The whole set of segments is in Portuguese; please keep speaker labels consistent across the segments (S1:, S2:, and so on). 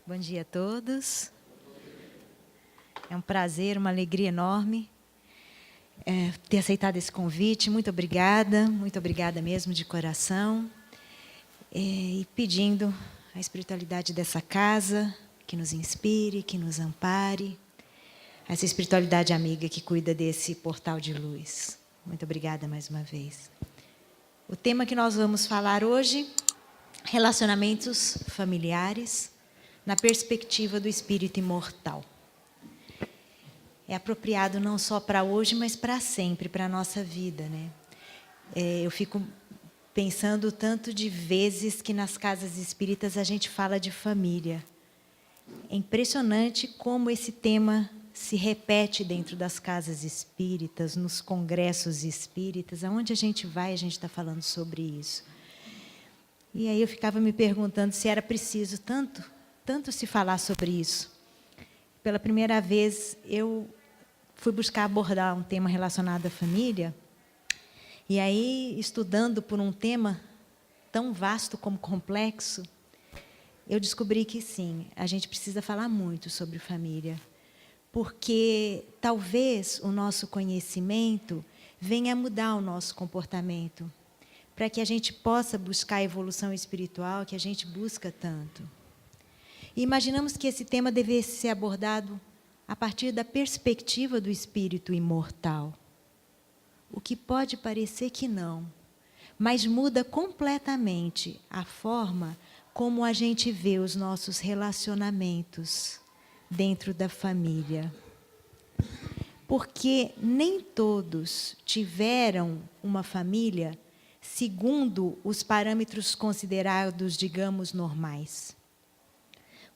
S1: Bom dia a todos. É um prazer, uma alegria enorme ter aceitado esse convite. Muito obrigada mesmo de coração. E pedindo a espiritualidade dessa casa que nos inspire, que nos ampare. Essa espiritualidade amiga que cuida desse portal de luz. Muito obrigada mais uma vez. O tema que nós vamos falar hoje, relacionamentos familiares na perspectiva do espírito imortal. É apropriado não só para hoje, mas para sempre, para a nossa vida, né? Eu fico pensando tanto de vezes que nas casas espíritas a gente fala de família. É impressionante como esse tema se repete dentro das casas espíritas, nos congressos espíritas, aonde a gente vai, a gente está falando sobre isso. E aí eu ficava me perguntando se era preciso tanto se falar sobre isso. Pela primeira vez, eu fui buscar abordar um tema relacionado à família, e aí, estudando por um tema tão vasto como complexo, eu descobri que sim, a gente precisa falar muito sobre família, porque talvez o nosso conhecimento venha a mudar o nosso comportamento, para que a gente possa buscar a evolução espiritual que a gente busca tanto. E imaginamos que esse tema devesse ser abordado a partir da perspectiva do espírito imortal. O que pode parecer que não, mas muda completamente a forma como a gente vê os nossos relacionamentos dentro da família. Porque nem todos tiveram uma família segundo os parâmetros considerados, digamos, normais.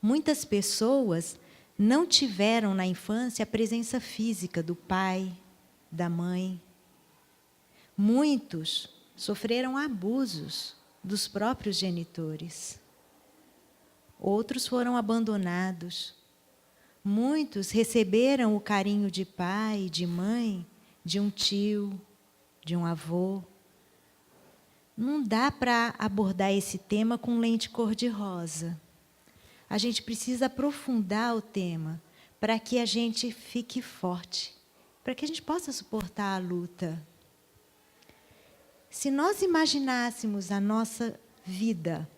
S1: Muitas pessoas não tiveram na infância a presença física do pai, da mãe. Muitos sofreram abusos dos próprios genitores. Outros foram abandonados. Muitos receberam o carinho de pai e de mãe, de um tio, de um avô. Não dá para abordar esse tema com lente cor-de-rosa. A gente precisa aprofundar o tema para que a gente fique forte, para que a gente possa suportar a luta. Se nós imaginássemos a nossa vida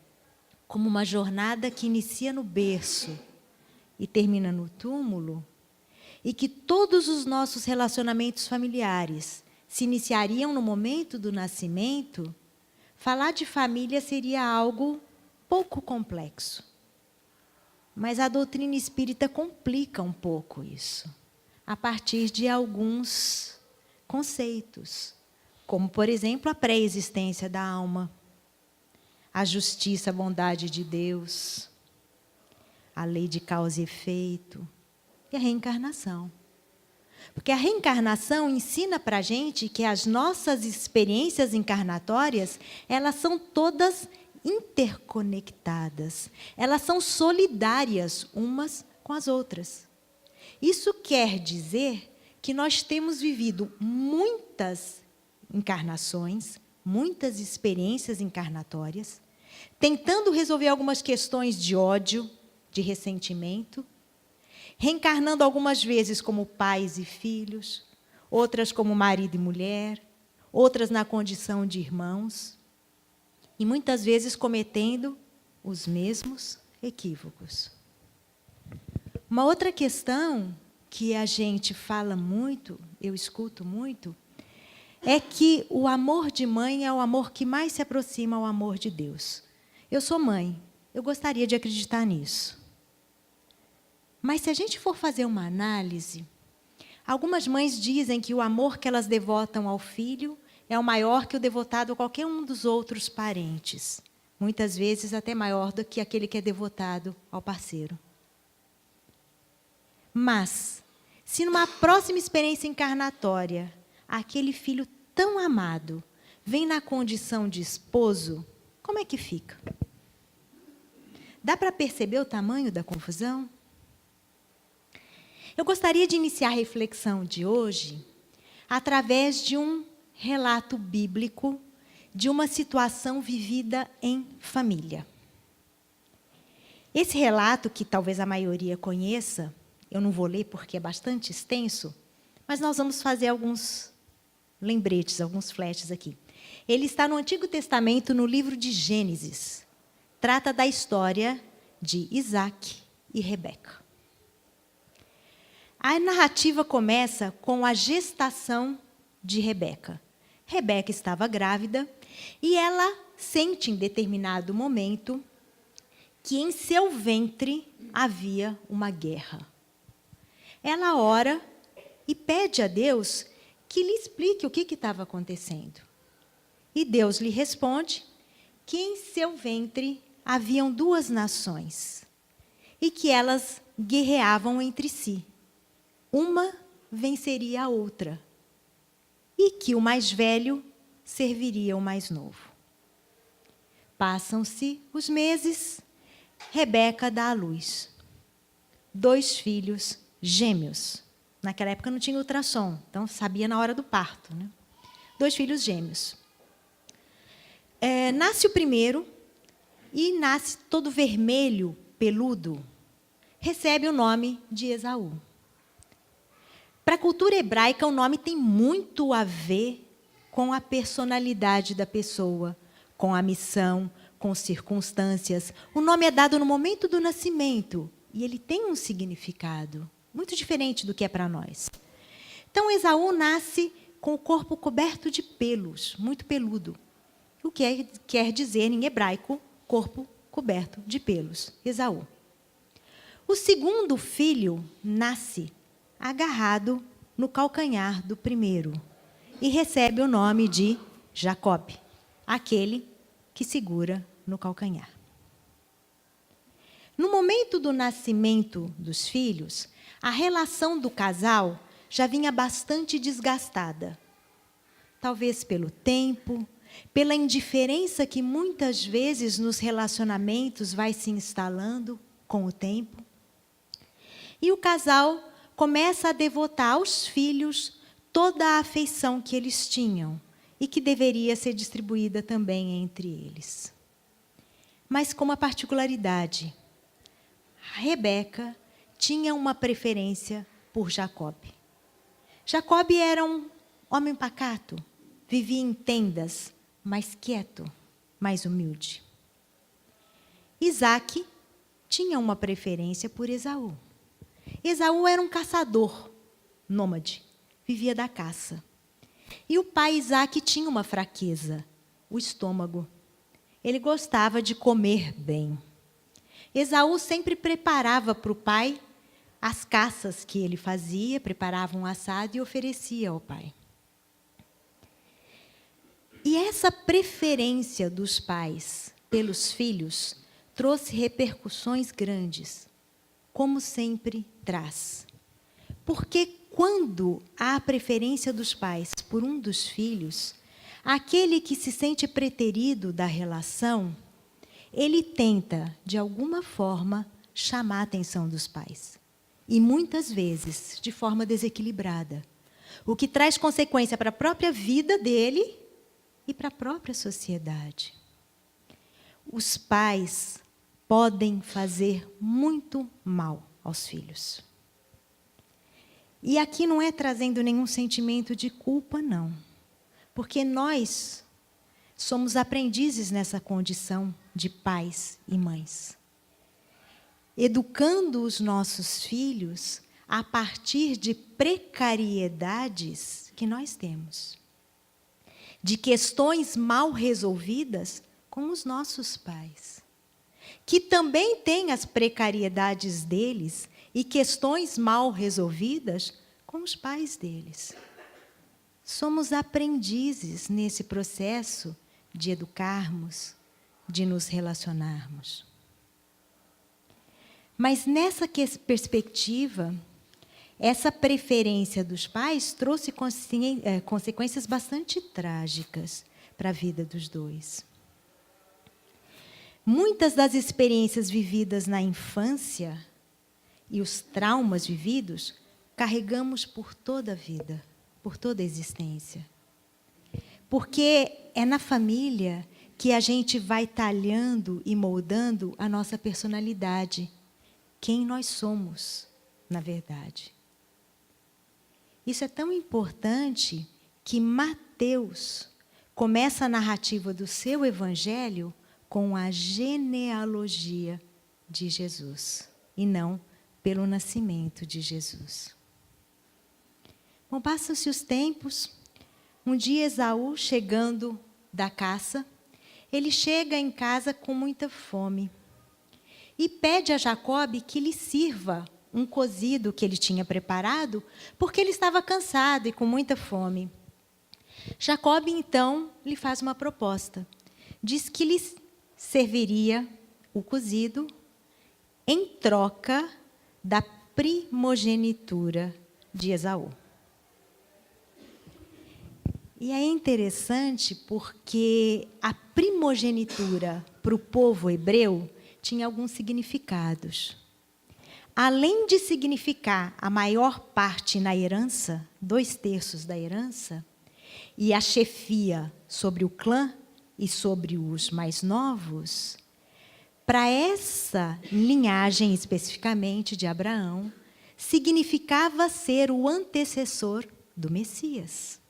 S1: como uma jornada que inicia no berço e termina no túmulo, e que todos os nossos relacionamentos familiares se iniciariam no momento do nascimento, falar de família seria algo pouco complexo. Mas a doutrina espírita complica um pouco isso, a partir de alguns conceitos, como, por exemplo, a pré-existência da alma, a justiça, a bondade de Deus, a lei de causa e efeito e a reencarnação. Porque a reencarnação ensina para a gente que as nossas experiências encarnatórias, elas são todas interconectadas. Elas são solidárias umas com as outras. Isso quer dizer que nós temos vivido muitas encarnações, muitas experiências encarnatórias, tentando resolver algumas questões de ódio, de ressentimento, reencarnando algumas vezes como pais e filhos, outras como marido e mulher, outras na condição de irmãos, e muitas vezes cometendo os mesmos equívocos. Uma outra questão que a gente fala muito, eu escuto muito, é que o amor de mãe é o amor que mais se aproxima ao amor de Deus. Eu sou mãe, eu gostaria de acreditar nisso. Mas se a gente for fazer uma análise, algumas mães dizem que o amor que elas devotam ao filho é o maior que o devotado a qualquer um dos outros parentes. Muitas vezes até maior do que aquele que é devotado ao parceiro. Mas, se numa próxima experiência encarnatória, aquele filho tão amado vem na condição de esposo, como é que fica? Dá para perceber o tamanho da confusão? Eu gostaria de iniciar a reflexão de hoje através de um relato bíblico de uma situação vivida em família. Esse relato, que talvez a maioria conheça, eu não vou ler porque é bastante extenso, mas nós vamos fazer alguns lembretes, alguns flashes aqui. Ele está no Antigo Testamento, no livro de Gênesis. Trata da história de Isaac e Rebeca. A narrativa começa com a gestação de Rebeca. Rebeca estava grávida e ela sente em determinado momento que em seu ventre havia uma guerra. Ela ora e pede a Deus que lhe explique o que estava acontecendo. E Deus lhe responde que em seu ventre haviam duas nações e que elas guerreavam entre si. Uma venceria a outra e que o mais velho serviria o mais novo. Passam-se os meses, Rebeca dá à luz 2 filhos gêmeos. Naquela época não tinha ultrassom, então sabia na hora do parto, né? 2 filhos gêmeos. Nasce o primeiro e nasce todo vermelho, peludo. Recebe o nome de Esaú. Para a cultura hebraica, o nome tem muito a ver com a personalidade da pessoa, com a missão, com circunstâncias. O nome é dado no momento do nascimento e ele tem um significado muito diferente do que é para nós. Então, Esaú nasce com o corpo coberto de pelos, muito peludo. O que quer dizer, em hebraico, corpo coberto de pelos. Esaú. O segundo filho nasce agarrado no calcanhar do primeiro e recebe o nome de Jacob, aquele que segura no calcanhar. No momento do nascimento dos filhos, a relação do casal já vinha bastante desgastada. Talvez pelo tempo, pela indiferença que muitas vezes nos relacionamentos vai se instalando com o tempo. E o casal começa a devotar aos filhos toda a afeição que eles tinham e que deveria ser distribuída também entre eles. Mas com uma particularidade. Rebeca tinha uma preferência por Jacob. Jacob era um homem pacato, vivia em tendas, mais quieto, mais humilde. Isaac tinha uma preferência por Esaú. Esaú era um caçador, nômade, vivia da caça. E o pai Isaac tinha uma fraqueza, o estômago. Ele gostava de comer bem. Esaú sempre preparava para o pai as caças que ele fazia, preparava um assado e oferecia ao pai. E essa preferência dos pais pelos filhos trouxe repercussões grandes, como sempre traz. Porque quando há a preferência dos pais por um dos filhos, aquele que se sente preterido da relação, ele tenta, de alguma forma, chamar a atenção dos pais. E muitas vezes, de forma desequilibrada. O que traz consequência para a própria vida dele e para a própria sociedade. Os pais podem fazer muito mal aos filhos. E aqui não é trazendo nenhum sentimento de culpa, não. Porque nós somos aprendizes nessa condição de pais e mães. Educando os nossos filhos a partir de precariedades que nós temos. De questões mal resolvidas com os nossos pais. Que também têm as precariedades deles e questões mal resolvidas com os pais deles. Somos aprendizes nesse processo de educarmos, de nos relacionarmos. Mas nessa perspectiva, essa preferência dos pais trouxe consequências bastante trágicas para a vida dos dois. Muitas das experiências vividas na infância e os traumas vividos, carregamos por toda a vida, por toda a existência. Porque é na família que a gente vai talhando e moldando a nossa personalidade, quem nós somos, na verdade. Isso é tão importante que Mateus começa a narrativa do seu evangelho com a genealogia de Jesus, e não pelo nascimento de Jesus. Bom, passam-se os tempos. Um dia, Esaú, chegando da caça, ele chega em casa com muita fome e pede a Jacobe que lhe sirva um cozido que ele tinha preparado, porque ele estava cansado e com muita fome. Jacobe, então, lhe faz uma proposta. Diz que lhe serviria o cozido em troca da primogenitura de Esaú. E é interessante porque a primogenitura para o povo hebreu tinha alguns significados. Além de significar a maior parte na herança, 2/3 da herança, e a chefia sobre o clã e sobre os mais novos, para essa linhagem especificamente de Abraão, significava ser o antecessor do Messias.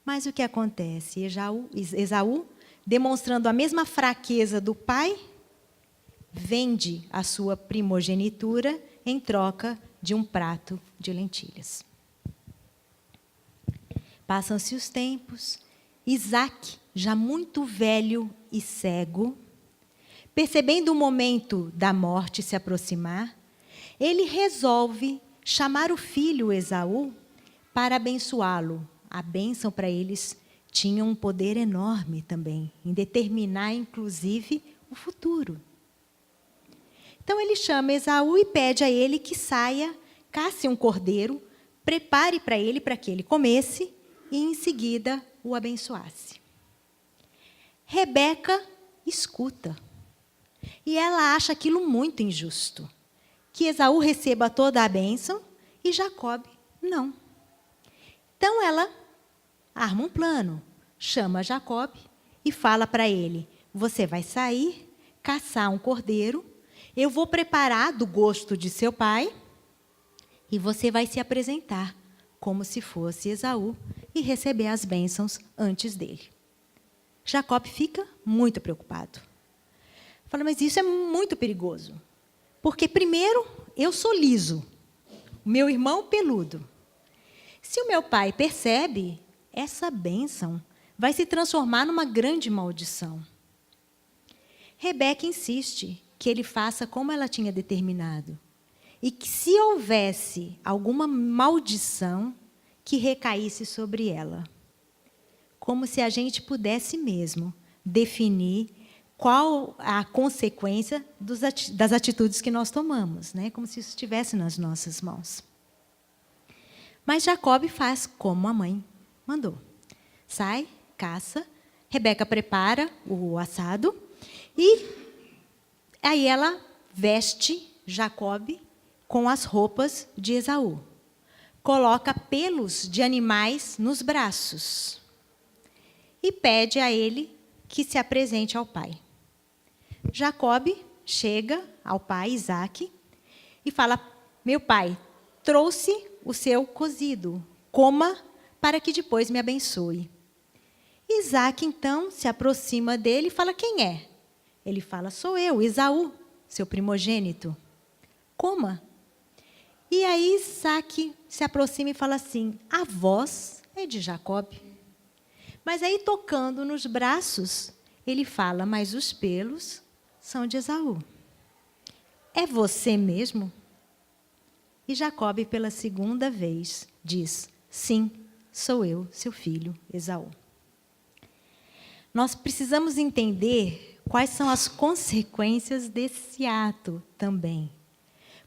S1: Mas o que acontece? Esaú, demonstrando a mesma fraqueza do pai, vende a sua primogenitura em troca de um prato de lentilhas. Passam-se os tempos. Isaque, já muito velho e cego, percebendo o momento da morte se aproximar, ele resolve chamar o filho Esaú para abençoá-lo. A bênção para eles tinha um poder enorme também, em determinar, inclusive, o futuro. Então, ele chama Esaú e pede a ele que saia, casse um cordeiro, prepare para ele, para que ele comesse, e, em seguida, o abençoasse. Rebeca escuta. E ela acha aquilo muito injusto. Que Esaú receba toda a bênção e Jacobe não. Então, ela arma um plano, chama Jacobe e fala para ele: você vai sair, caçar um cordeiro, eu vou preparar do gosto de seu pai e você vai se apresentar como se fosse Esaú e receber as bênçãos antes dele. Jacobe fica muito preocupado. Fala, mas isso é muito perigoso. Porque, primeiro, eu sou liso, o meu irmão peludo. Se o meu pai percebe, essa bênção vai se transformar numa grande maldição. Rebeca insiste que ele faça como ela tinha determinado. E que, se houvesse alguma maldição, que recaísse sobre ela. Como se a gente pudesse mesmo definir qual a consequência das atitudes que nós tomamos, né? Como se isso estivesse nas nossas mãos. Mas Jacobe faz como a mãe mandou. Sai, caça, Rebeca prepara o assado e aí ela veste Jacobe com as roupas de Esaú. Coloca pelos de animais nos braços e pede a ele que se apresente ao pai. Jacobe chega ao pai, Isaque, e fala: meu pai, trouxe o seu cozido, coma para que depois me abençoe. Isaque, então, se aproxima dele e fala: quem é? Ele fala: sou eu, Esaú, seu primogênito. Coma. E aí Isaque se aproxima e fala assim: a voz é de Jacobe. Mas aí, tocando nos braços, ele fala: mas os pelos são de Esaú. É você mesmo? E Jacobe, pela segunda vez, diz: sim, sou eu, seu filho Esaú. Nós precisamos entender quais são as consequências desse ato também.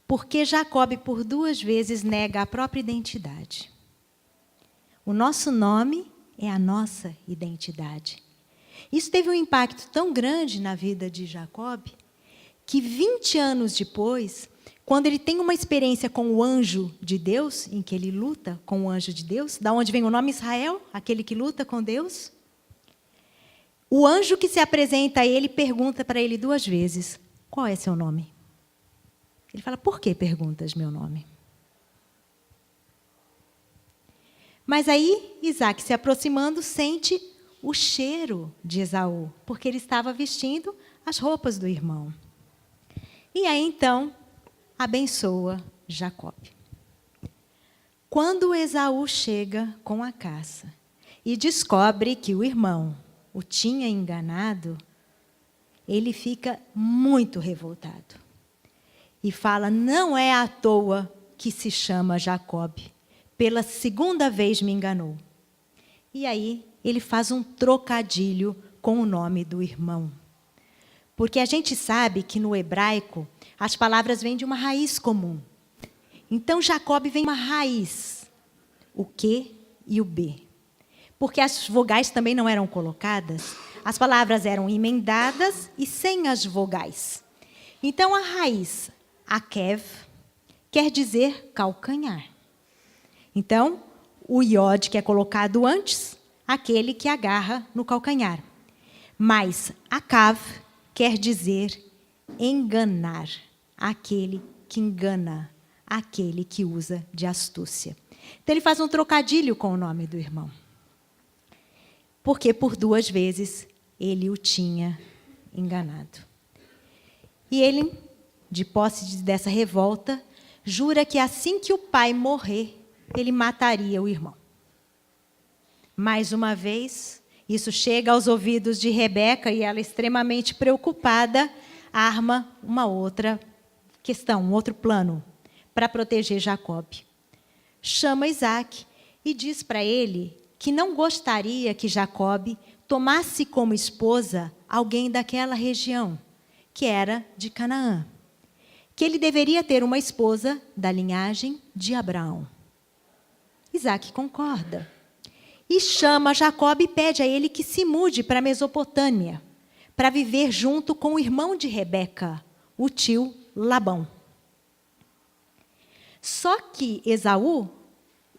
S1: Porque Jacobe, por 2 vezes, nega a própria identidade. O nosso nome é a nossa identidade. Isso teve um impacto tão grande na vida de Jacobe, que 20 anos depois, quando ele tem uma experiência com o anjo de Deus, em que ele luta com o anjo de Deus, da onde vem o nome Israel, aquele que luta com Deus, O anjo que se apresenta a ele pergunta para ele 2 vezes: qual é seu nome? Ele fala: por que perguntas meu nome? Mas aí, Isaac, se aproximando, sente o cheiro de Esaú, porque ele estava vestindo as roupas do irmão. E aí, então, abençoa Jacó. Quando Esaú chega com a caça e descobre que o irmão o tinha enganado, ele fica muito revoltado. E fala: não é à toa que se chama Jacobe. Pela 2ª vez me enganou. E aí ele faz um trocadilho com o nome do irmão. Porque a gente sabe que no hebraico as palavras vêm de uma raiz comum. Então Jacobe vem uma raiz, o Q e o B. Porque as vogais também não eram colocadas, as palavras eram emendadas e sem as vogais. Então a raiz, Akev, quer dizer calcanhar. Então, o iod que é colocado antes, aquele que agarra no calcanhar. Mas Akav quer dizer enganar, aquele que engana, aquele que usa de astúcia. Então, ele faz um trocadilho com o nome do irmão. Porque por 2 vezes ele o tinha enganado. E ele, de posse dessa revolta, jura que assim que o pai morrer, ele mataria o irmão. Mais uma vez, isso chega aos ouvidos de Rebeca e ela, extremamente preocupada, arma uma outra questão, um outro plano para proteger Jacó. Chama Isaac e diz para ele que não gostaria que Jacó tomasse como esposa alguém daquela região, que era de Canaã. Que ele deveria ter uma esposa da linhagem de Abraão. Isaac concorda. E chama Jacó e pede a ele que se mude para a Mesopotâmia, para viver junto com o irmão de Rebeca, o tio Labão. Só que Esaú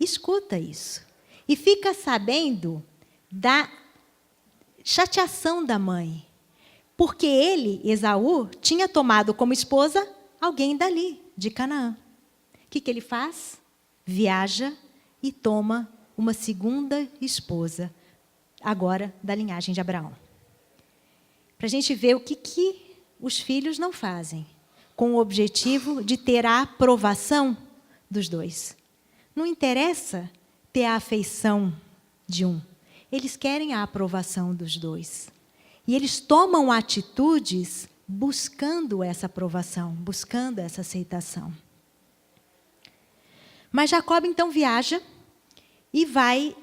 S1: escuta isso e fica sabendo da chateação da mãe, porque ele, Esaú, tinha tomado como esposa alguém dali, de Canaã. O que ele faz? Viaja e toma uma 2ª esposa, agora da linhagem de Abraão. Para a gente ver o que os filhos não fazem, com o objetivo de ter a aprovação dos 2. Não interessa ter a afeição de um, eles querem a aprovação dos 2. E eles tomam atitudes buscando essa aprovação, buscando essa aceitação. Mas Jacó, então, viaja e vai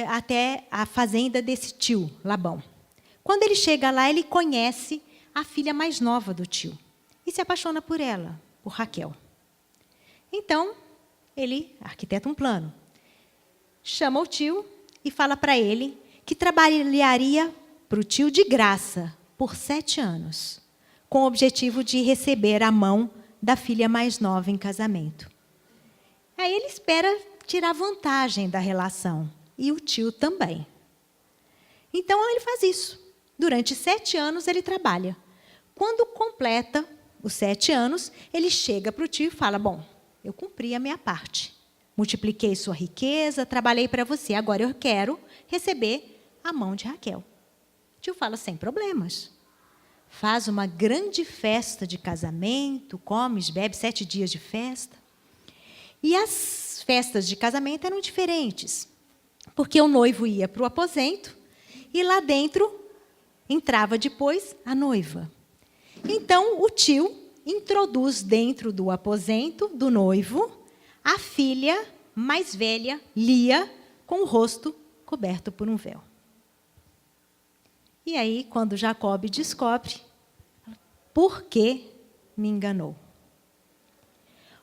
S1: até a fazenda desse tio, Labão. Quando ele chega lá, ele conhece a filha mais nova do tio e se apaixona por ela, por Raquel. Então, ele arquiteta um plano. Chama o tio e fala para ele que trabalharia para o tio de graça por 7 anos, com o objetivo de receber a mão da filha mais nova em casamento. Aí ele espera tirar vantagem da relação, e o tio também. Então ele faz isso. Durante 7 anos ele trabalha. Quando completa os 7 anos, ele chega para o tio e fala: bom, eu cumpri a minha parte. Multipliquei sua riqueza, trabalhei para você, agora eu quero receber a mão de Raquel. O tio fala: sem problemas. Faz uma grande festa de casamento, come, bebe, 7 dias de festa. E as festas de casamento eram diferentes, porque o noivo ia para o aposento e lá dentro entrava depois a noiva. Então, o tio introduz dentro do aposento do noivo a filha mais velha, Lia, com o rosto coberto por um véu. E aí, quando Jacob descobre, por que me enganou?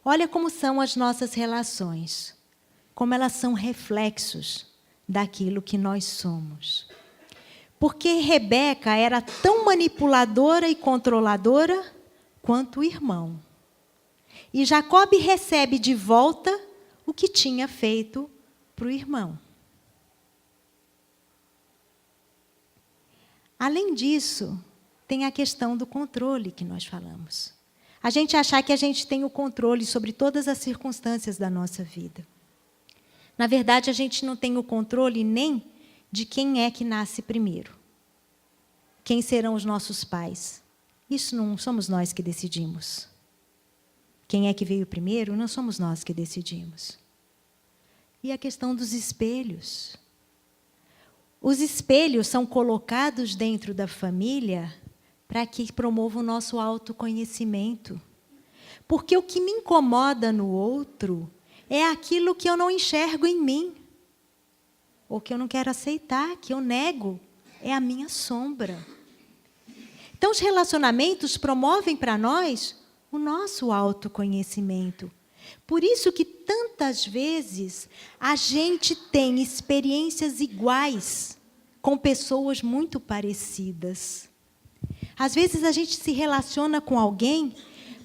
S1: Olha como são as nossas relações, como elas são reflexos daquilo que nós somos. Porque Rebeca era tão manipuladora e controladora quanto o irmão. E Jacob recebe de volta o que tinha feito para o irmão. Além disso, tem a questão do controle que nós falamos. A gente achar que a gente tem o controle sobre todas as circunstâncias da nossa vida. Na verdade, a gente não tem o controle nem de quem é que nasce primeiro. Quem serão os nossos pais? Isso não somos nós que decidimos. Quem é que veio primeiro? Não somos nós que decidimos. E a questão dos espelhos. Os espelhos são colocados dentro da família para que promovam o nosso autoconhecimento. Porque o que me incomoda no outro é aquilo que eu não enxergo em mim. Ou que eu não quero aceitar, que eu nego. É a minha sombra. Então, os relacionamentos promovem para nós o nosso autoconhecimento. Por isso que tantas vezes a gente tem experiências iguais com pessoas muito parecidas. Às vezes a gente se relaciona com alguém,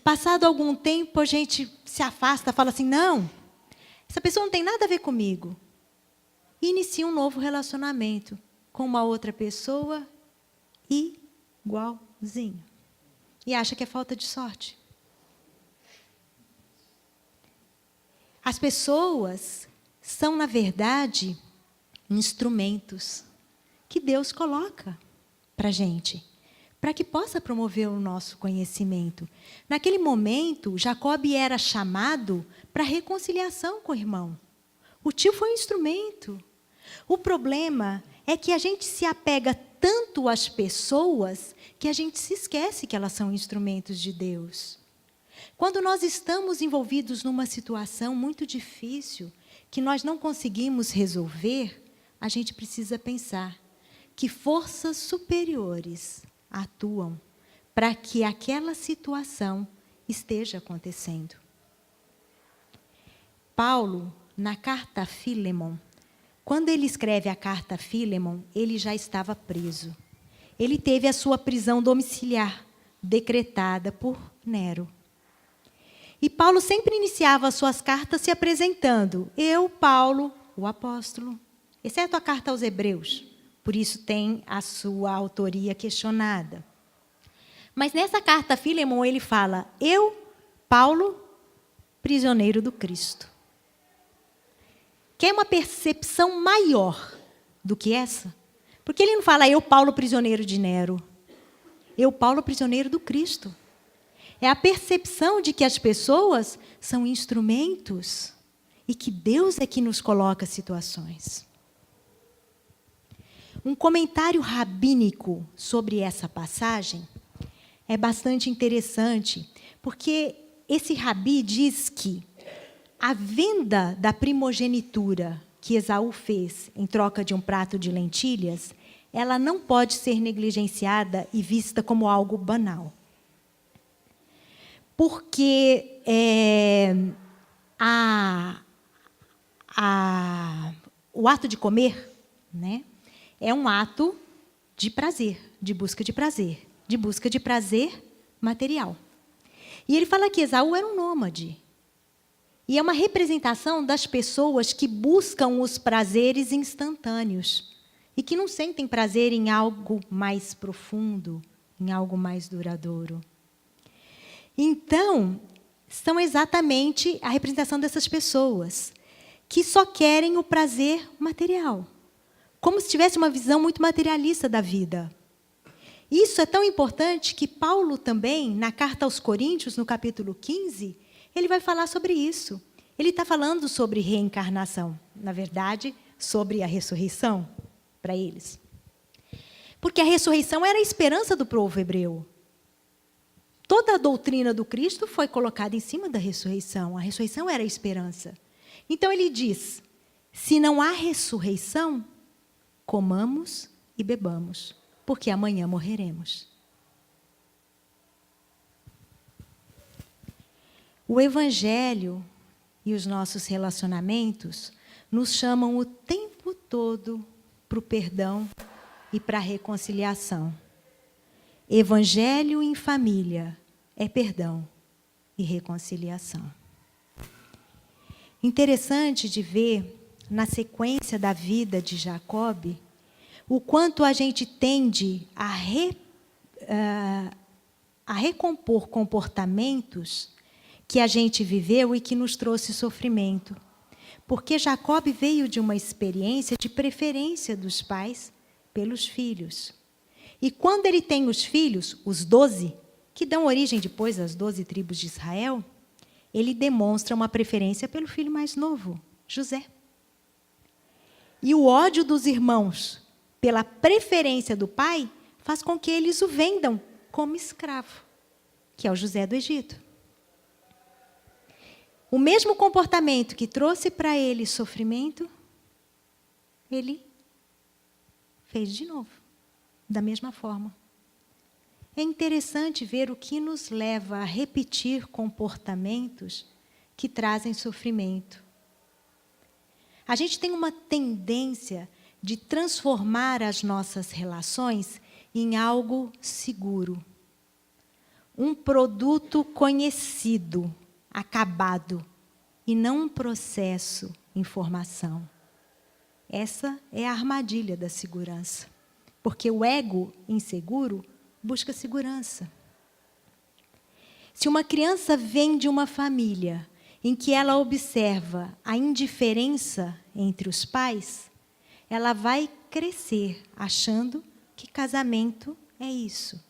S1: passado algum tempo a gente se afasta, fala assim, não, essa pessoa não tem nada a ver comigo. E inicia um novo relacionamento com uma outra pessoa igualzinho. E acha que é falta de sorte. As pessoas são, na verdade, instrumentos que Deus coloca para a gente, para que possa promover o nosso conhecimento. Naquele momento, Jacob era chamado para reconciliação com o irmão. O tio foi um instrumento. O problema é que a gente se apega tanto às pessoas que a gente se esquece que elas são instrumentos de Deus. Quando nós estamos envolvidos numa situação muito difícil, que nós não conseguimos resolver, a gente precisa pensar que forças superiores atuam para que aquela situação esteja acontecendo. Paulo, na carta a Filemon, quando ele escreve a carta a Filemon, ele já estava preso. Ele teve a sua prisão domiciliar decretada por Nero. E Paulo sempre iniciava as suas cartas se apresentando. Eu, Paulo, o apóstolo, exceto a carta aos Hebreus. Por isso tem a sua autoria questionada. Mas nessa carta a Filemon ele fala, eu, Paulo, prisioneiro do Cristo. Quer uma percepção maior do que essa? Porque ele não fala, eu, Paulo, prisioneiro de Nero. Eu, Paulo, prisioneiro do Cristo. É a percepção de que as pessoas são instrumentos e que Deus é que nos coloca situações. Um comentário rabínico sobre essa passagem é bastante interessante, porque esse rabi diz que a venda da primogenitura que Esaú fez em troca de um prato de lentilhas, ela não pode ser negligenciada e vista como algo banal. Porque o ato de comer, né, é um ato de prazer, de busca de prazer material. E ele fala que Esaú era um nômade. E é uma representação das pessoas que buscam os prazeres instantâneos e que não sentem prazer em algo mais profundo, em algo mais duradouro. Então, são exatamente a representação dessas pessoas que só querem o prazer material, como se tivesse uma visão muito materialista da vida. Isso é tão importante que Paulo também, na carta aos Coríntios, no capítulo 15, ele vai falar sobre isso. Ele está falando sobre reencarnação, na verdade, sobre a ressurreição para eles. Porque a ressurreição era a esperança do povo hebreu. Toda a doutrina do Cristo foi colocada em cima da ressurreição. A ressurreição era a esperança. Então ele diz, se não há ressurreição, comamos e bebamos, porque amanhã morreremos. O Evangelho e os nossos relacionamentos nos chamam o tempo todo para o perdão e para a reconciliação. Evangelho em família é perdão e reconciliação. Interessante de ver, na sequência da vida de Jacob, o quanto a gente tende a recompor comportamentos que a gente viveu e que nos trouxe sofrimento. Porque Jacob veio de uma experiência de preferência dos pais pelos filhos. E quando ele tem os filhos, os 12, que dão origem depois às 12 tribos de Israel, ele demonstra uma preferência pelo filho mais novo, José. E o ódio dos irmãos pela preferência do pai faz com que eles o vendam como escravo, que é o José do Egito. O mesmo comportamento que trouxe para ele sofrimento, ele fez de novo, da mesma forma. É interessante ver o que nos leva a repetir comportamentos que trazem sofrimento. A gente tem uma tendência de transformar as nossas relações em algo seguro. Um produto conhecido, acabado, e não um processo em formação. Essa é a armadilha da segurança. Porque o ego inseguro busca segurança. Se uma criança vem de uma família em que ela observa a indiferença entre os pais, ela vai crescer achando que casamento é isso.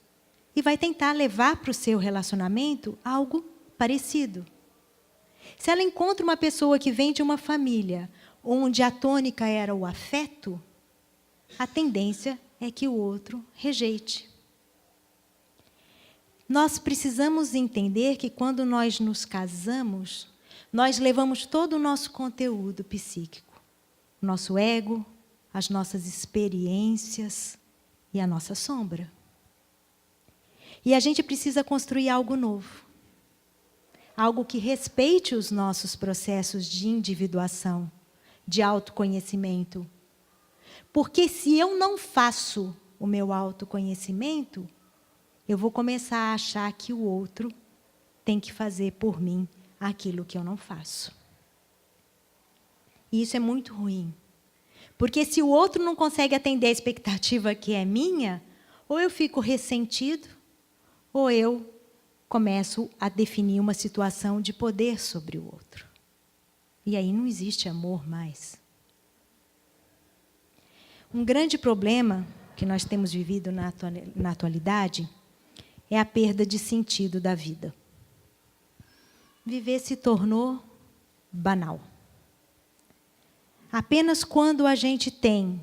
S1: E vai tentar levar para o seu relacionamento algo parecido. Se ela encontra uma pessoa que vem de uma família onde a tônica era o afeto, a tendência é que o outro rejeite. Nós precisamos entender que quando nós nos casamos, nós levamos todo o nosso conteúdo psíquico, o nosso ego, as nossas experiências e a nossa sombra. E a gente precisa construir algo novo. Algo que respeite os nossos processos de individuação, de autoconhecimento. Porque se eu não faço o meu autoconhecimento, eu vou começar a achar que o outro tem que fazer por mim aquilo que eu não faço. E isso é muito ruim. Porque se o outro não consegue atender a expectativa que é minha, ou eu fico ressentido, ou eu começo a definir uma situação de poder sobre o outro. E aí não existe amor mais. Um grande problema que nós temos vivido na atualidade é a perda de sentido da vida. Viver se tornou banal. Apenas quando a gente tem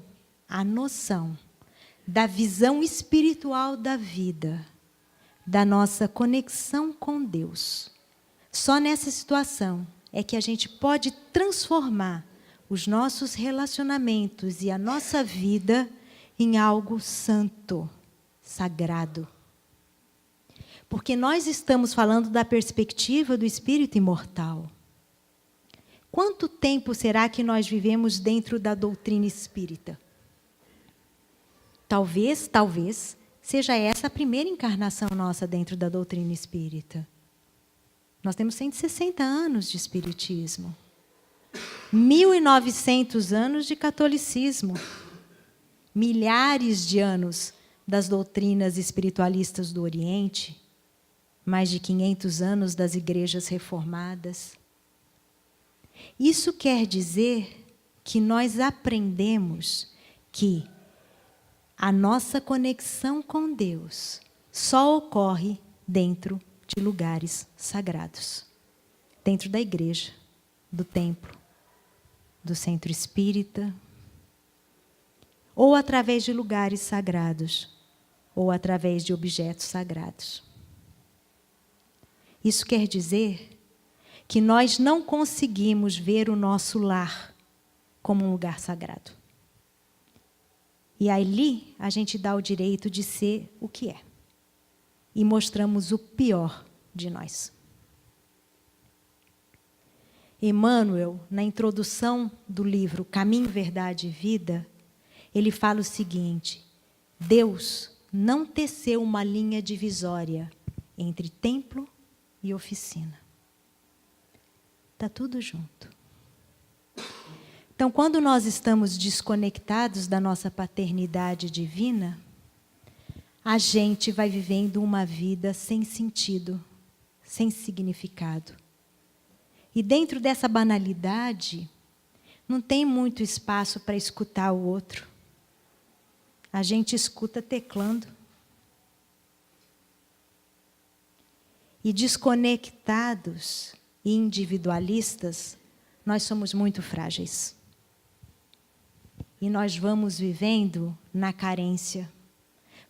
S1: a noção da visão espiritual da vida, da nossa conexão com Deus, só nessa situação é que a gente pode transformar os nossos relacionamentos e a nossa vida em algo santo, sagrado. Porque nós estamos falando da perspectiva do espírito imortal. Quanto tempo será que nós vivemos dentro da doutrina espírita? Talvez seja essa a primeira encarnação nossa dentro da doutrina espírita. Nós temos 160 anos de espiritismo. 1.900 anos de catolicismo. Milhares de anos das doutrinas espiritualistas do Oriente. Mais de 500 anos das igrejas reformadas. Isso quer dizer que nós aprendemos que a nossa conexão com Deus só ocorre dentro de lugares sagrados. Dentro da igreja, do templo, do centro espírita, ou através de lugares sagrados, ou através de objetos sagrados. Isso quer dizer que nós não conseguimos ver o nosso lar como um lugar sagrado. E ali a gente dá o direito de ser o que é. E mostramos o pior de nós. Emmanuel, na introdução do livro Caminho, Verdade e Vida, ele fala o seguinte: Deus não teceu uma linha divisória entre templo e oficina. Está tudo junto. Então, quando nós estamos desconectados da nossa paternidade divina, a gente vai vivendo uma vida sem sentido, sem significado. E dentro dessa banalidade, não tem muito espaço para escutar o outro. A gente escuta teclando. E desconectados e individualistas, nós somos muito frágeis. E nós vamos vivendo na carência.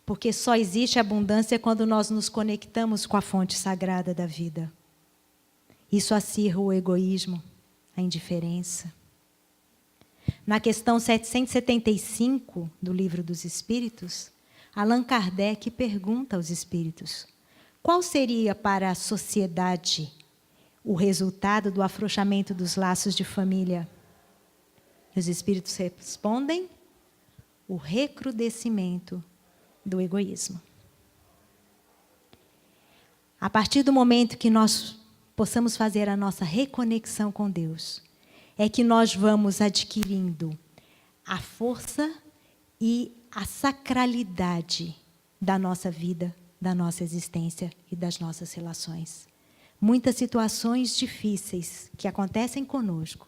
S1: Porque só existe abundância quando nós nos conectamos com a fonte sagrada da vida. Isso acirra o egoísmo, a indiferença. Na questão 775 do Livro dos Espíritos, Allan Kardec pergunta aos espíritos: qual seria para a sociedade o resultado do afrouxamento dos laços de família? Os espíritos respondem: o recrudescimento do egoísmo. A partir do momento que nós possamos fazer a nossa reconexão com Deus, é que nós vamos adquirindo a força e a sacralidade da nossa vida, da nossa existência e das nossas relações. Muitas situações difíceis que acontecem conosco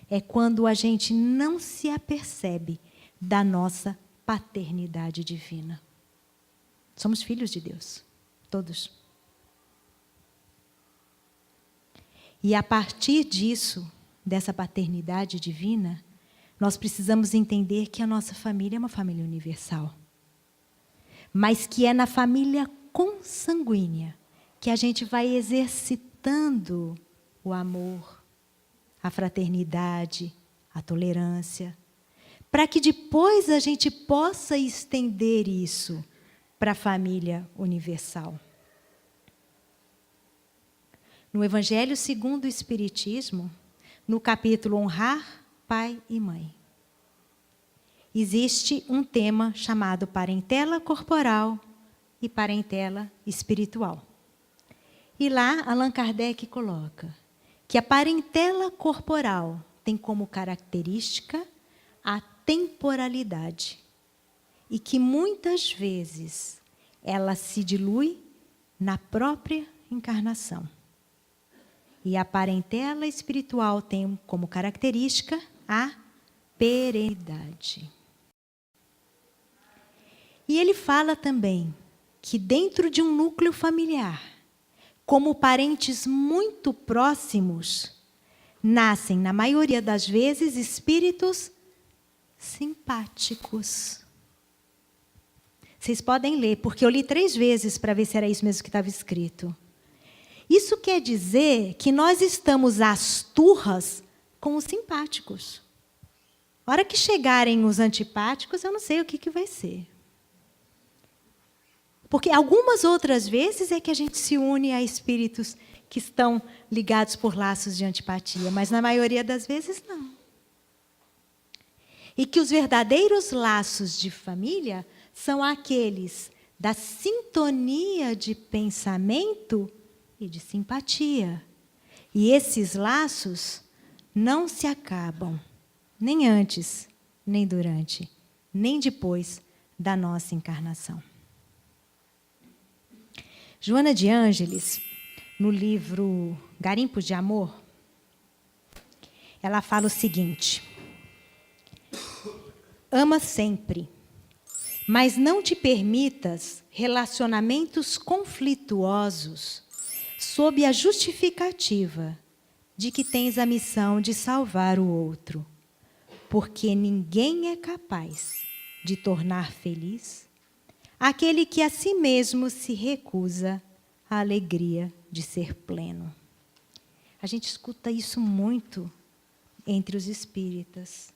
S1: é quando a gente não se apercebe da nossa paternidade divina. Somos filhos de Deus, todos. E a partir disso, dessa paternidade divina, nós precisamos entender que a nossa família é uma família universal. Mas que é na família consanguínea que a gente vai exercitando o amor, a fraternidade, a tolerância, para que depois a gente possa estender isso para a família universal. No Evangelho segundo o Espiritismo, no capítulo Honrar Pai e Mãe, existe um tema chamado parentela corporal e parentela espiritual. E lá Allan Kardec coloca que a parentela corporal tem como característica a temporalidade e que muitas vezes ela se dilui na própria encarnação. E a parentela espiritual tem como característica a perenidade. E ele fala também que dentro de um núcleo familiar, como parentes muito próximos, nascem, na maioria das vezes, espíritos simpáticos. Vocês podem ler, porque eu li 3 vezes para ver se era isso mesmo que estava escrito. Isso quer dizer que nós estamos às turras com os simpáticos. A hora que chegarem os antipáticos, eu não sei o que vai ser. Porque algumas outras vezes é que a gente se une a espíritos que estão ligados por laços de antipatia, mas na maioria das vezes não. E que os verdadeiros laços de família são aqueles da sintonia de pensamento e de simpatia. E esses laços não se acabam, nem antes, nem durante, nem depois da nossa encarnação. Joana de Ângeles, no livro Garimpos de Amor, ela fala o seguinte: ama sempre, mas não te permitas relacionamentos conflituosos sob a justificativa de que tens a missão de salvar o outro, porque ninguém é capaz de tornar feliz aquele que a si mesmo se recusa à alegria de ser pleno. A gente escuta isso muito entre os espíritas,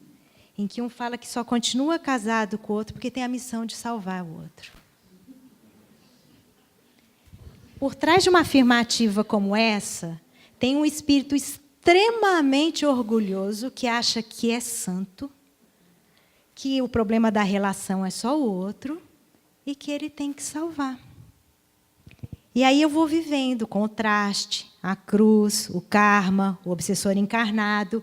S1: em que um fala que só continua casado com o outro porque tem a missão de salvar o outro. Por trás de uma afirmativa como essa, tem um espírito extremamente orgulhoso que acha que é santo, que o problema da relação é só o outro e que ele tem que salvar. E aí eu vou vivendo o contraste, a cruz, o karma, o obsessor encarnado.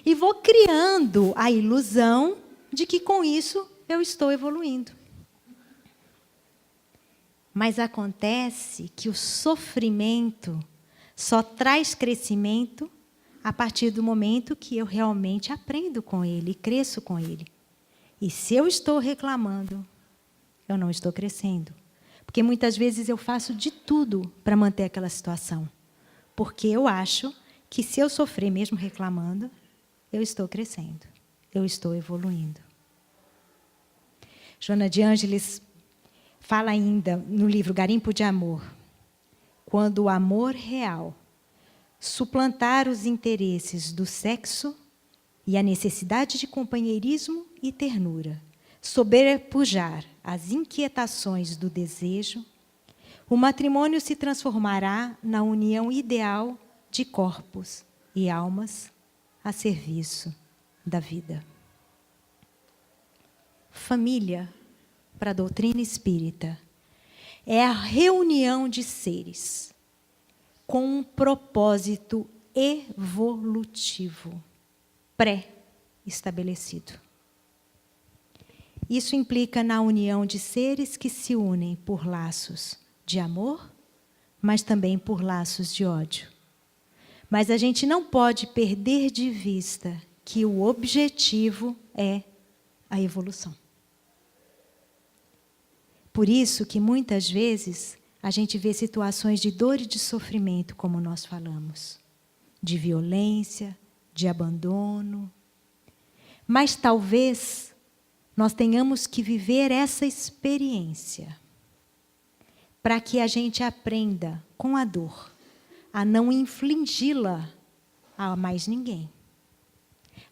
S1: E vou criando a ilusão de que com isso eu estou evoluindo. Mas acontece que o sofrimento só traz crescimento a partir do momento que eu realmente aprendo com ele, cresço com ele. E se eu estou reclamando, eu não estou crescendo. Porque muitas vezes eu faço de tudo para manter aquela situação. Porque eu acho que se eu sofrer mesmo reclamando, eu estou crescendo, eu estou evoluindo. Joana de Ângeles fala ainda no livro Garimpo de Amor, quando o amor real suplantar os interesses do sexo e a necessidade de companheirismo e ternura, sobrepujar as inquietações do desejo, o matrimônio se transformará na união ideal de corpos e almas a serviço da vida. Família, para a doutrina espírita, é a reunião de seres com um propósito evolutivo, pré-estabelecido. Isso implica na união de seres que se unem por laços de amor, mas também por laços de ódio. Mas a gente não pode perder de vista que o objetivo é a evolução. Por isso que muitas vezes a gente vê situações de dor e de sofrimento, como nós falamos, de violência, de abandono. Mas talvez nós tenhamos que viver essa experiência para que a gente aprenda com a dor a não infligi-la a mais ninguém,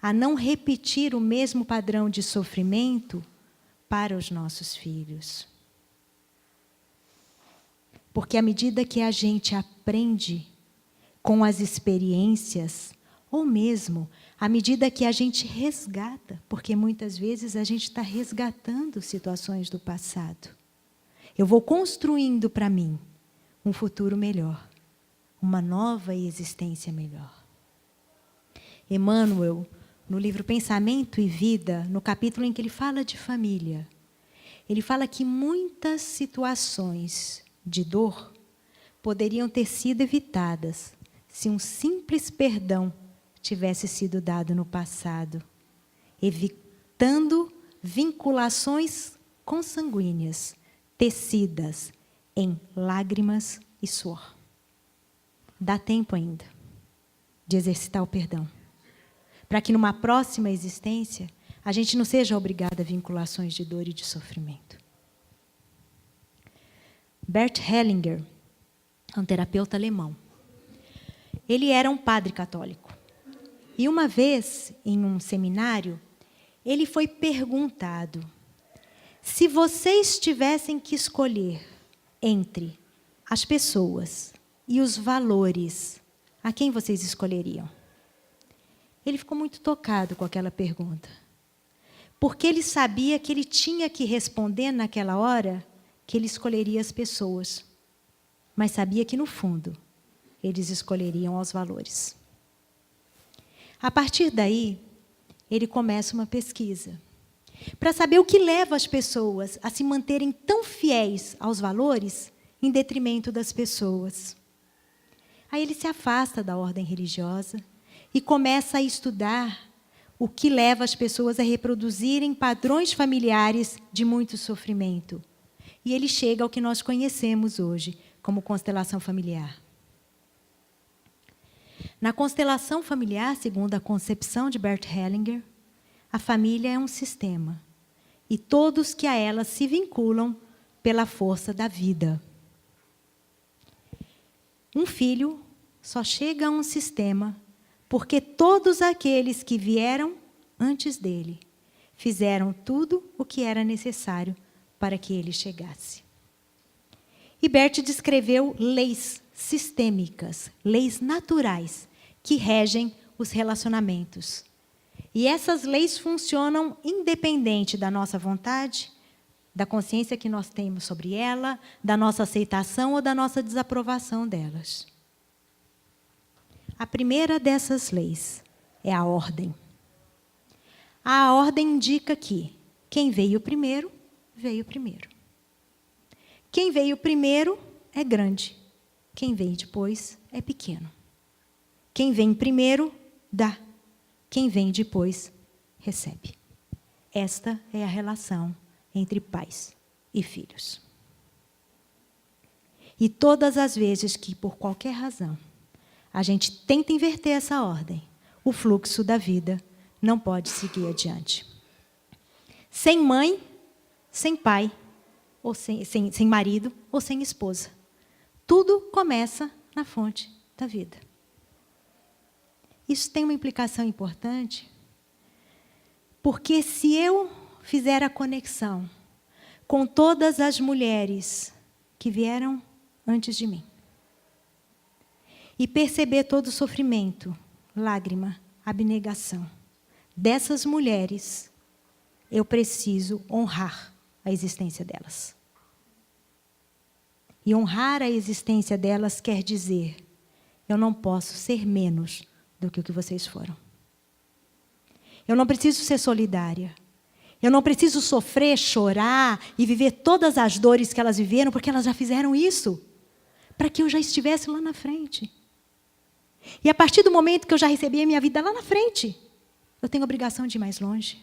S1: a não repetir o mesmo padrão de sofrimento para os nossos filhos. Porque à medida que a gente aprende com as experiências, ou mesmo à medida que a gente resgata, porque muitas vezes a gente está resgatando situações do passado, eu vou construindo para mim um futuro melhor, uma nova existência melhor. Emmanuel, no livro Pensamento e Vida, no capítulo em que ele fala de família, ele fala que muitas situações de dor poderiam ter sido evitadas se um simples perdão tivesse sido dado no passado, evitando vinculações consanguíneas, tecidas em lágrimas e suor. Dá tempo ainda de exercitar o perdão, para que numa próxima existência a gente não seja obrigado a vinculações de dor e de sofrimento. Bert Hellinger, um terapeuta alemão, ele era um padre católico. E uma vez, em um seminário, ele foi perguntado: se vocês tivessem que escolher entre as pessoas e os valores, a quem vocês escolheriam? Ele ficou muito tocado com aquela pergunta, porque ele sabia que ele tinha que responder naquela hora que ele escolheria as pessoas, mas sabia que, no fundo, eles escolheriam os valores. A partir daí, ele começa uma pesquisa para saber o que leva as pessoas a se manterem tão fiéis aos valores em detrimento das pessoas. Aí ele se afasta da ordem religiosa e começa a estudar o que leva as pessoas a reproduzirem padrões familiares de muito sofrimento. E ele chega ao que nós conhecemos hoje como constelação familiar. Na constelação familiar, segundo a concepção de Bert Hellinger, a família é um sistema, e todos que a ela se vinculam pela força da vida. Um filho só chega a um sistema porque todos aqueles que vieram antes dele fizeram tudo o que era necessário para que ele chegasse. E Bert descreveu leis sistêmicas, leis naturais, que regem os relacionamentos. E essas leis funcionam independente da nossa vontade, da consciência que nós temos sobre ela, da nossa aceitação ou da nossa desaprovação delas. A primeira dessas leis é a ordem. A ordem indica que quem veio primeiro, veio primeiro. Quem veio primeiro é grande. Quem vem depois é pequeno. Quem vem primeiro, dá. Quem vem depois, recebe. Esta é a relação entre pais e filhos. E todas as vezes que, por qualquer razão, a gente tenta inverter essa ordem, o fluxo da vida não pode seguir adiante. Sem mãe, sem pai, ou sem marido, ou sem esposa. Tudo começa na fonte da vida. Isso tem uma implicação importante, porque se eu fizer a conexão com todas as mulheres que vieram antes de mim, e perceber todo o sofrimento, lágrima, abnegação dessas mulheres, eu preciso honrar a existência delas. E honrar a existência delas quer dizer, eu não posso ser menos do que o que vocês foram. Eu não preciso ser solidária. Eu não preciso sofrer, chorar e viver todas as dores que elas viveram, porque elas já fizeram isso, para que eu já estivesse lá na frente. E a partir do momento que eu já recebi a minha vida lá na frente, eu tenho a obrigação de ir mais longe.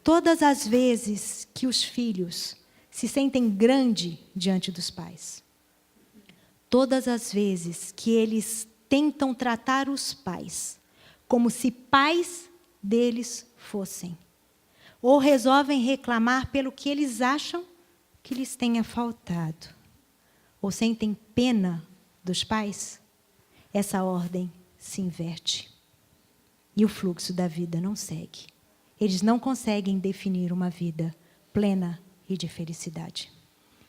S1: Todas as vezes que os filhos se sentem grandes diante dos pais, todas as vezes que eles tentam tratar os pais como se pais deles fossem, ou resolvem reclamar pelo que eles acham que lhes tenha faltado, ou sentem pena dos pais, essa ordem se inverte. E o fluxo da vida não segue. Eles não conseguem definir uma vida plena e de felicidade,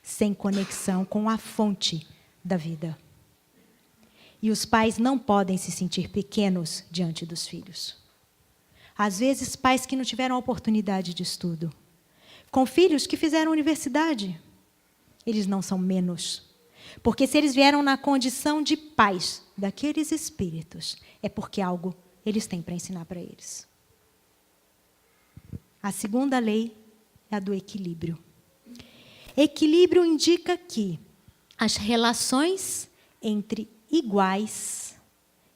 S1: sem conexão com a fonte da vida. E os pais não podem se sentir pequenos diante dos filhos. Às vezes, pais que não tiveram a oportunidade de estudo, com filhos que fizeram universidade, eles não são menos. Porque se eles vieram na condição de pais daqueles espíritos, é porque algo eles têm para ensinar para eles. A segunda lei é a do equilíbrio. Equilíbrio indica que as relações entre iguais,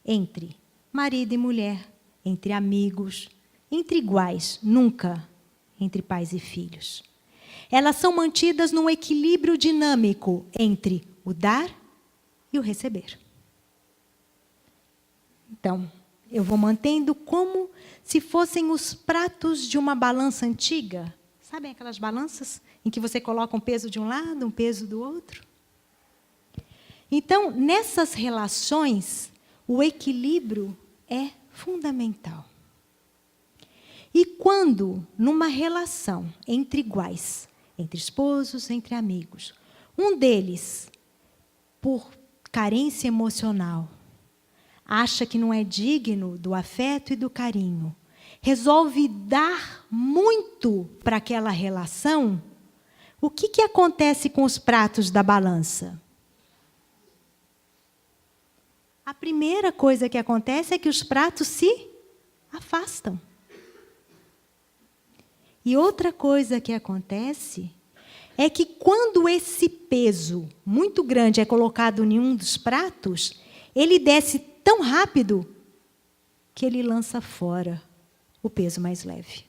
S1: entre marido e mulher, entre amigos, entre iguais, nunca entre pais e filhos. Elas são mantidas num equilíbrio dinâmico entre o dar e o receber. Então, eu vou mantendo como se fossem os pratos de uma balança antiga. Sabem aquelas balanças em que você coloca um peso de um lado, um peso do outro? Então, nessas relações, o equilíbrio é fundamental. E quando, numa relação entre iguais, entre esposos, entre amigos, um deles, por carência emocional, acha que não é digno do afeto e do carinho, resolve dar muito para aquela relação, o que acontece com os pratos da balança? A primeira coisa que acontece é que os pratos se afastam. E outra coisa que acontece é que quando esse peso muito grande é colocado em um dos pratos, ele desce tão rápido que ele lança fora o peso mais leve.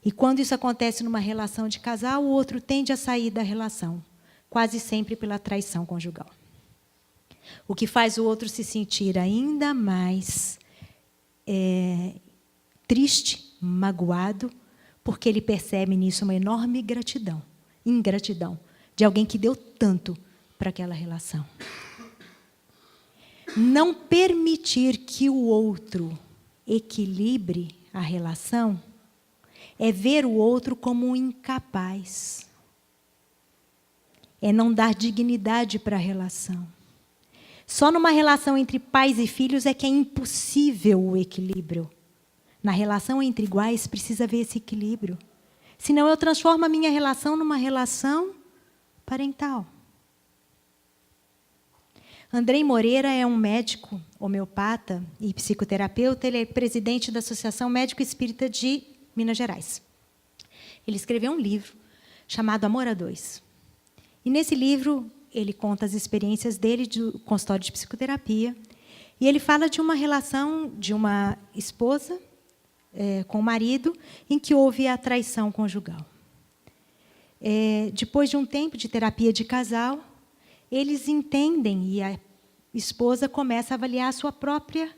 S1: E quando isso acontece numa relação de casal, o outro tende a sair da relação, quase sempre pela traição conjugal. O que faz o outro se sentir ainda mais triste, magoado, porque ele percebe nisso uma enorme ingratidão de alguém que deu tanto para aquela relação. Não permitir que o outro equilibre a relação é ver o outro como um incapaz. É não dar dignidade para a relação. Só numa relação entre pais e filhos é que é impossível o equilíbrio. Na relação entre iguais precisa haver esse equilíbrio. Senão eu transformo a minha relação numa relação parental. Andrei Moreira é um médico homeopata e psicoterapeuta. Ele é presidente da Associação Médico Espírita de Minas Gerais. Ele escreveu um livro chamado Amor a Dois. E nesse livro ele conta as experiências dele do consultório de psicoterapia. E ele fala de uma relação de uma esposa com o marido em que houve a traição conjugal. Depois de um tempo de terapia de casal, eles entendem e a esposa começa a avaliar a sua própria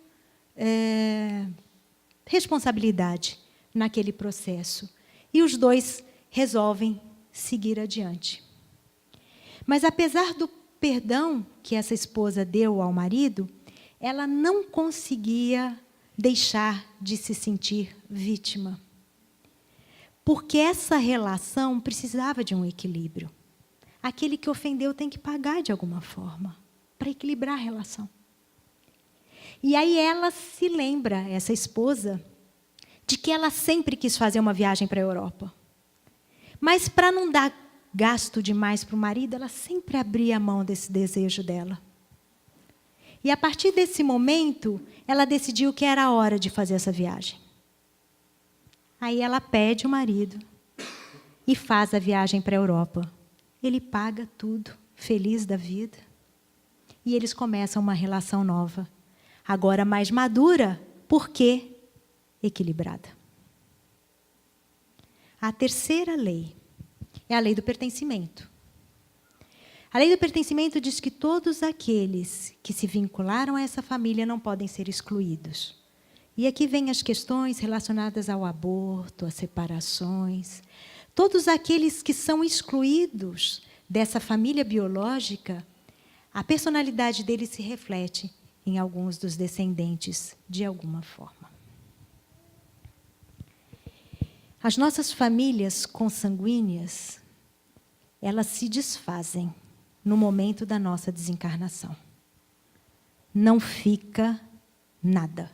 S1: responsabilidade naquele processo. E os dois resolvem seguir adiante. Mas, apesar do perdão que essa esposa deu ao marido, ela não conseguia deixar de se sentir vítima. Porque essa relação precisava de um equilíbrio. Aquele que ofendeu tem que pagar de alguma forma, para equilibrar a relação. E aí ela se lembra, essa esposa, de que ela sempre quis fazer uma viagem para a Europa. Mas, para não dar gasto demais para o marido, ela sempre abria a mão desse desejo dela. E, a partir desse momento, ela decidiu que era a hora de fazer essa viagem. Aí ela pede o marido e faz a viagem para a Europa. Ele paga tudo, feliz da vida. E eles começam uma relação nova. Agora mais madura, porque equilibrada. A terceira lei é a lei do pertencimento. A lei do pertencimento diz que todos aqueles que se vincularam a essa família não podem ser excluídos. E aqui vêm as questões relacionadas ao aborto, às separações. Todos aqueles que são excluídos dessa família biológica, a personalidade deles se reflete em alguns dos descendentes, de alguma forma. As nossas famílias consanguíneas, elas se desfazem no momento da nossa desencarnação. Não fica nada,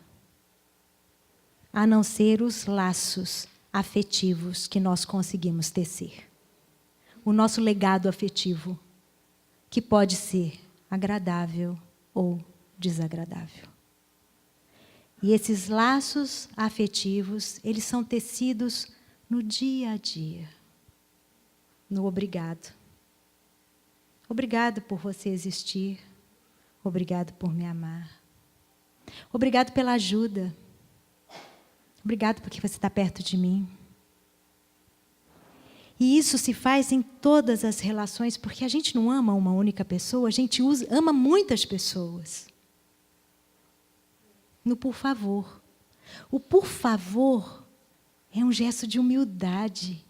S1: a não ser os laços afetivos que nós conseguimos tecer. O nosso legado afetivo, que pode ser agradável ou desagradável. E esses laços afetivos, eles são tecidos no dia a dia. No obrigado. Obrigado por você existir. Obrigado por me amar. Obrigado pela ajuda. Obrigado porque você está perto de mim. E isso se faz em todas as relações, porque a gente não ama uma única pessoa, a gente ama muitas pessoas. No por favor. O por favor é um gesto de humildade,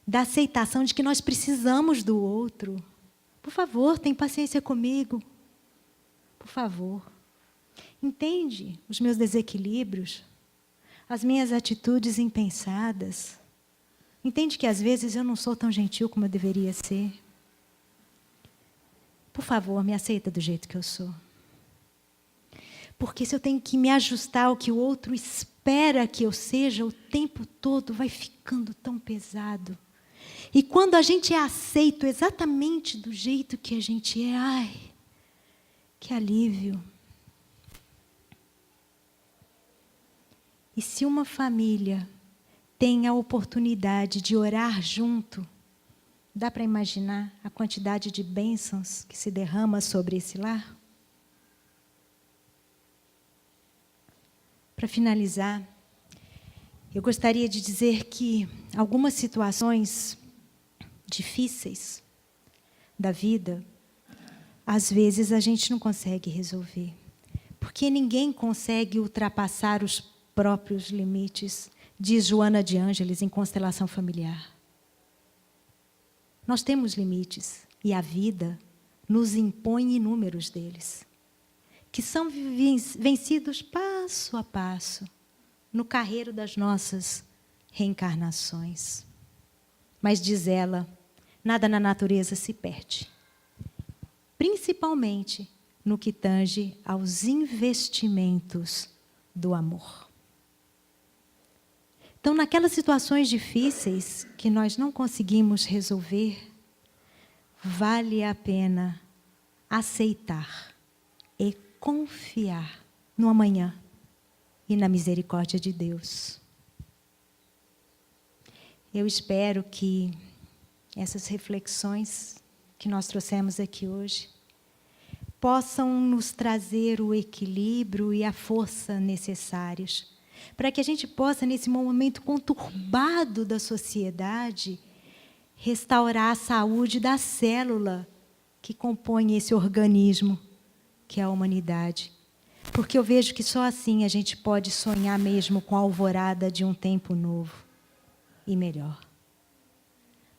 S1: da aceitação de que nós precisamos do outro. Por favor, tem paciência comigo. Por favor. Entende os meus desequilíbrios, as minhas atitudes impensadas. Entende que às vezes eu não sou tão gentil como eu deveria ser. Por favor, me aceita do jeito que eu sou. Porque se eu tenho que me ajustar ao que o outro espera que eu seja, o tempo todo vai ficando tão pesado. E quando a gente é aceito exatamente do jeito que a gente é, ai, que alívio. E se uma família tem a oportunidade de orar junto, dá para imaginar a quantidade de bênçãos que se derrama sobre esse lar? Para finalizar, eu gostaria de dizer que algumas situações difíceis da vida, às vezes a gente não consegue resolver, porque ninguém consegue ultrapassar os próprios limites, diz Joana de Ângeles em Constelação Familiar. Nós temos limites e a vida nos impõe inúmeros deles, que são vencidos passo a passo no carreiro das nossas reencarnações. Mas, diz ela, nada na natureza se perde, principalmente no que tange aos investimentos do amor. Então, naquelas situações difíceis que nós não conseguimos resolver, vale a pena aceitar e confiar no amanhã e na misericórdia de Deus. Eu espero que essas reflexões que nós trouxemos aqui hoje possam nos trazer o equilíbrio e a força necessários para que a gente possa, nesse momento conturbado da sociedade, restaurar a saúde da célula que compõe esse organismo, que é a humanidade. Porque eu vejo que só assim a gente pode sonhar mesmo com a alvorada de um tempo novo e melhor.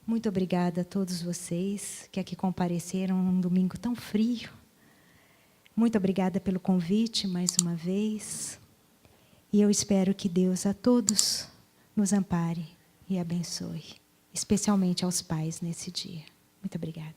S1: Muito obrigada a todos vocês que aqui compareceram num domingo tão frio. Muito obrigada pelo convite mais uma vez. E eu espero que Deus a todos nos ampare e abençoe, especialmente aos pais nesse dia. Muito obrigada.